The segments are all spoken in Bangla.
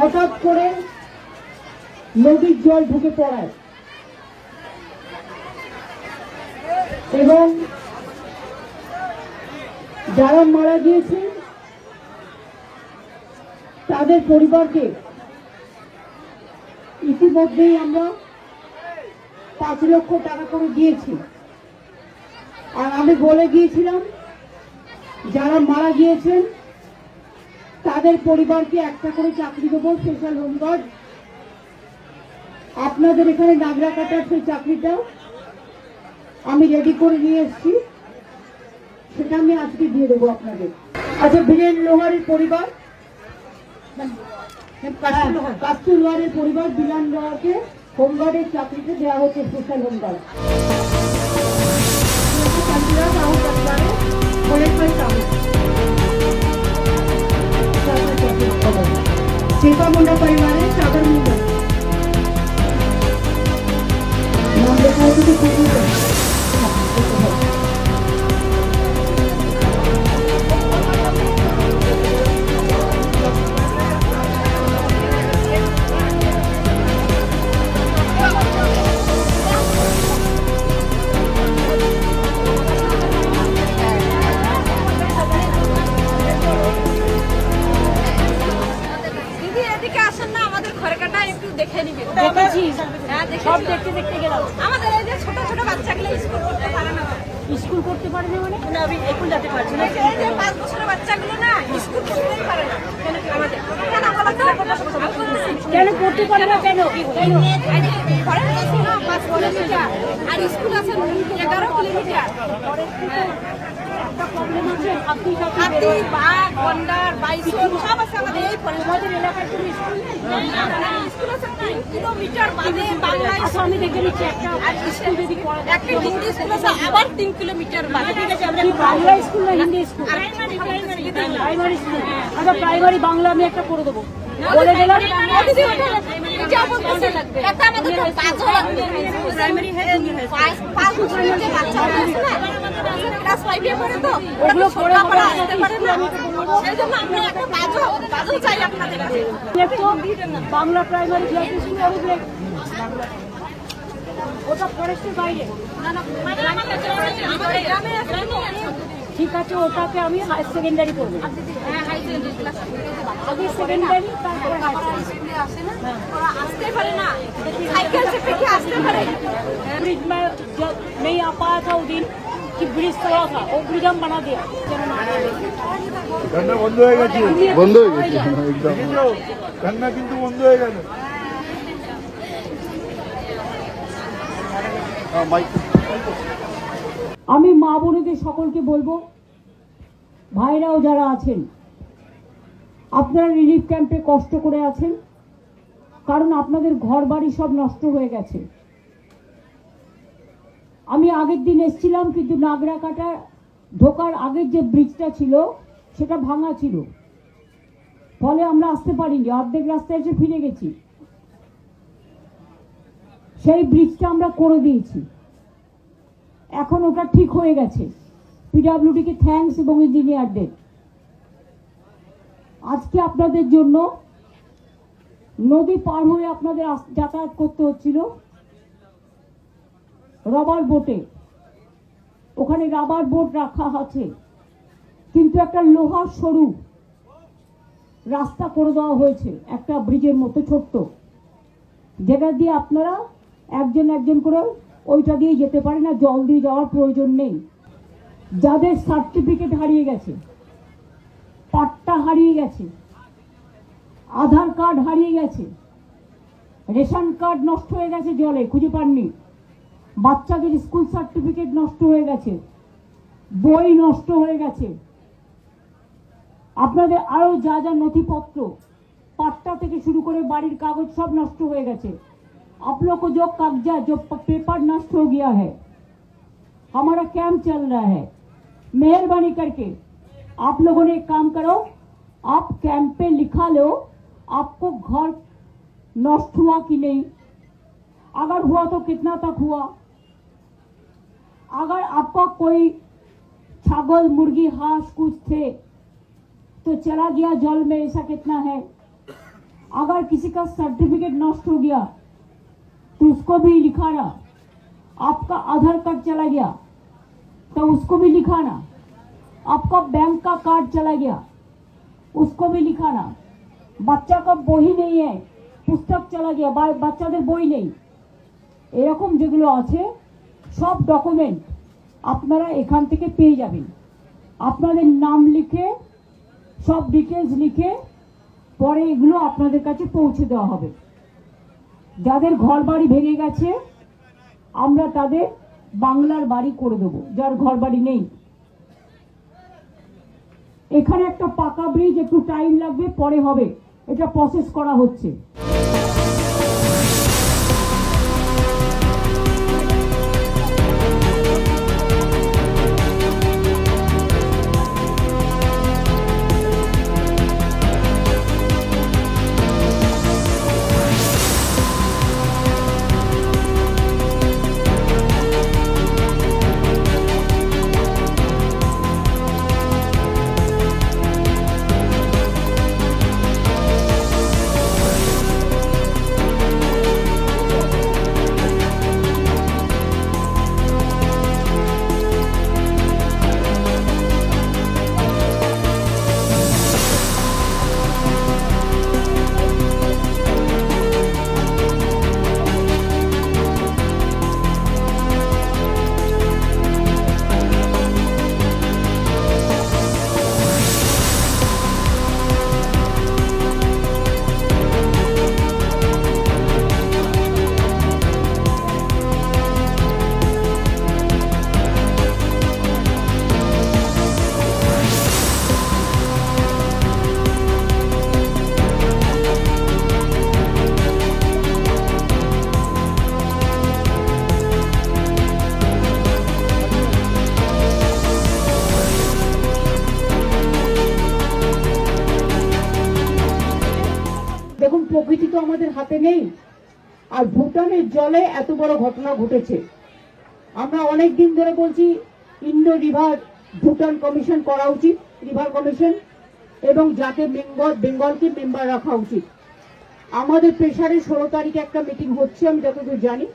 হঠাৎ করে নদীর জল ঢুকে পড়ায় এবং যারা মারা গিয়েছেন তাদের পরিবারকে ইতিমধ্যেই আমরা 5 লক্ষ টাকা করে দিয়েছি। আর আমি বলে গিয়েছিলাম যারা মারা গিয়েছেন তাদের পরিবারকে একটা করে চাকরি দেবো, স্পেশাল হোমগার্ড। আপনাদের এখানে নাগরাকাটার সেই চাকরিটা আমি রেডি করে নিয়ে এসেছি, সেটা আমি আজকে দিয়ে দেবো আপনাদের। আচ্ছা, বীরেন লোহারের পরিবার, কাস্তুর লোহারের পরিবার বিলান লোহারকে হোমগার্ডের চাকরিতে দেওয়া হচ্ছে, স্পেশাল হোমগার্ড। চেপা মুন্ডা পরিবারের সাগর মুন্ডা নাম লেখা হচ্ছে কুকুর। স্কুল করতে পারে না মানে আমি এখন যেতে পারছি না, 5 বছরের বাচ্চাগুলো না স্কুল করতেই পারে না। কেন করতে পারে না? কেন 5 কিলোমিটার আর স্কুল আছে 11 কিলোমিটার। প্রবলেম আছে, হাতি, বাঘ, গন্ডার, বাইসন সব আছে আমাদের এই আমাদের এলাকায়। কোনো স্কুল নেই, স্কুল আছে 3 কিলোমিটার বাদে। বাংলা আমি দেখে নিচ্ছি একটা স্কুল যদি একটা হিন্দি স্কুল আছে আবার 3 কিলোমিটার বাদে। ঠিক আছে, আমরা বাংলা স্কুল না হিন্দি স্কুল? Primary school. আচ্ছা, প্রাইমারি বাংলা আমি একটা করে দেবো বলে দিলাম। একটা আমাদের বাজো লাগবে প্রাইমারি হেড 5 বছরের বাচ্চা আছে না, ক্লাস 5 এ পড়ে, তো ওগুলো পড়ে আসতে পারে না। সেজন্য আমরা একটা বাজো চাই আপনাদের কাছে। বাংলা প্রাইমারি স্কুল হবে ওটা ফরেস্টের বাইরে। না না, আমাদের গ্রামে আছে। ঠিক আছে, ওটাকে আমি হাই সেকেন্ডারি করবো। হ্যাঁ, হাই সেকেন্ডারি ক্লাস আগে সেকেন্ডারি, তারপরে হাই স্কুলে আসে না, ওরা আসতে পারে না, সাইকেল से पे আসতে পারে। ब्रिज में जब नहीं आ पाया था उस दिन कि ब्रिज तोड़ा था, वो ब्रिज हम बना दिया। गन्ना बंद হয়ে গেছে, বন্ধ হয়ে গেছে একদম, গন্না কিন্তু বন্ধ হয়ে গেল। আমি মা বোনেদের সকলকে বলবো, ভাইরাও যারা আছেন আপনারা রিলিফ ক্যাম্পে কষ্ট করে আছেন, কারণ আপনাদের ঘর বাড়ি সব নষ্ট হয়ে গেছে। আমি আগের দিন এসেছিলাম, কিন্তু নাগরাকাটা ঢোকার আগের যে ব্রিজটা ছিল সেটা ভাঙা ছিল, ফলে আমরা আসতে পারিনি, অর্ধেক রাস্তায় এসে ফিরে গেছি। সেই ব্রিজটা আমরা করে দিয়েছি, এখন ওটা ঠিক হয়ে গেছে। পিডব্লিউডি কে থ্যাঙ্কস এবং ইঞ্জিনিয়ারদের। আজকে আপনাদের জন্য নদী পার হয়ে আপনাদের যাতায়াত করতে হচ্ছিল রাবার বোটে। ওখানে রাবার বোট রাখা আছে, কিন্তু একটা লোহার সরু রাস্তা করে দেওয়া হয়েছে, একটা ব্রিজের মতো ছোট্ট, যেটা দিয়ে আপনারা একজন একজন করে ওইটা দিয়ে যেতে পারে না, জল দিয়ে যাওয়ার প্রয়োজন নেই। যাদের সার্টিফিকেট হারিয়ে গেছে, পাট্টা হারিয়ে গেছে, আধার কার্ড হারিয়ে গেছে, রেশন কার্ড নষ্ট হয়ে গেছে, জলে খুঁজে পাননি, বাচ্চাদের স্কুল সার্টিফিকেট নষ্ট হয়ে গেছে, বই নষ্ট হয়ে গেছে, আপনাদের আরো যা যা নথিপত্র, পাট্টা থেকে শুরু করে বাড়ির কাগজ সব নষ্ট হয়ে গেছে। आप लोग को जो कागजात, जो पेपर नष्ट हो गया है, हमारा कैंप चल रहा है, मेहरबानी करके आप लोगों ने एक काम करो, आप कैंप पे लिखा लो आपको घर नष्ट हुआ कि नहीं, अगर हुआ तो कितना तक हुआ, अगर आपका कोई छागल मुर्गी हांस कुछ थे तो चला गया जल में, ऐसा कितना है, अगर किसी का सर्टिफिकेट नष्ट हो गया तो उसको भी लिखाना, आपका आधार कार्ड चला गया तो उसको भी लिखाना, आपका बैंक का कार्ड चला गया उसको भी लिखाना, बच्चा का বই नहीं है, पुस्तक चला गया, বাচ্চাদের বই নেই, এরকম যেগুলো আছে সব ডকুমেন্ট আপনারা এখান থেকে পেয়ে যাবেন। আপনাদের নাম লিখে সব ডিটেলস লিখে পরে এগুলো আপনাদের কাছে পৌঁছে দেওয়া হবে। যাদের ঘর বাড়ি ভেঙে গেছে আমরা তাদের বাংলার বাড়ি করে দেবো, যার ঘর বাড়ি নেই। এখানে একটা পাকা ব্রিজ, একটু টাইম লাগবে, পরে হবে, এটা প্রসেস করা হচ্ছে। দেখুন, প্রকৃতি তো আমাদের হাতে নেই, আর ভুটানের জলে এত বড় ঘটনা ঘটেছে। আমরা অনেক দিন ধরে বলছি ইন্ডো রিভার ভুটান কমিশন করা উচিত, রিভার কমিশন, এবং যাতে বেঙ্গলকে মেম্বার রাখা উচিত। আমাদের প্রেসারে 16 তারিখে একটা মিটিং হচ্ছে, আমি যতদূর জানি।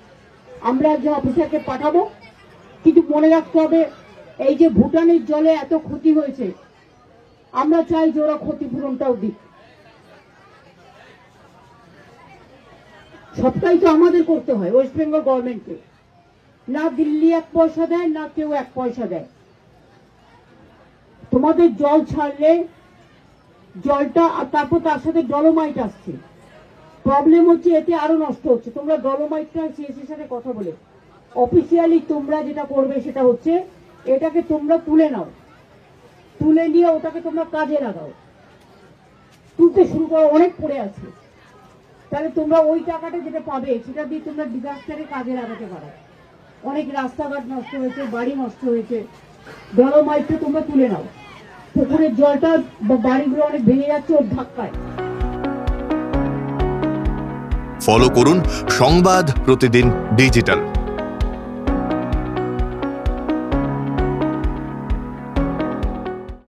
আমরা একজন অফিসারকে পাঠাবো, কিন্তু মনে রাখতে হবে এই যে ভুটানের জলে এত ক্ষতি হয়েছে, আমরা চাই যে ওরা ক্ষতিপূরণটাও দিক। সবটাই তো আমাদের করতে হয়, ওয়েস্ট বেঙ্গল গভর্নমেন্টকে। না দিল্লি 1 পয়সা দেয়, না কেউ 1 পয়সা দেয়। তোমাদের জল ছাড়লে জলটা, আর তারপর তার সাথে ডলোমাইট আসছে, প্রবলেম হচ্ছে এতে আরো নষ্ট হচ্ছে। তোমরা ডলোমাইটটা সিএসির সাথে কথা বলে অফিসিয়ালি তোমরা যেটা করবে সেটা হচ্ছে এটাকে তোমরা তুলে নাও, তুলে নিয়ে ওটাকে তোমরা কাজে লাগাও। তুলতে শুরু করো, অনেক পড়ে আছে, তাহলে তোমরা ওই টাকাটা যেটা পাবে সেটা দিয়ে তোমরা ডিজাস্টারে কাজে লাগাতে পারো। অনেক রাস্তাঘাট নষ্ট হয়েছে, বাড়ি নষ্ট হয়েছে, ডলোমাইটটা তোমরা তুলে নাও। পুকুরের জলটা, বাড়িগুলো অনেক ভেঙে যাচ্ছে ওর ধাক্কায়। ফলো করুন সংবাদ প্রতিদিন ডিজিটাল।